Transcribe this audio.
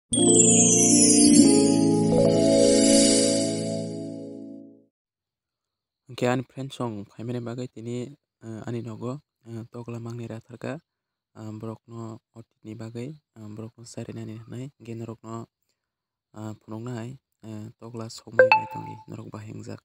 hwnkhe ani friend song phaimani bagwi tini ani nogo togwla mangni ratharka borokno otini bagwi borokno charinani hwnwi hwnkhe norokno phunuknai togwla sokmani nai tongdi norok bahai wngjak.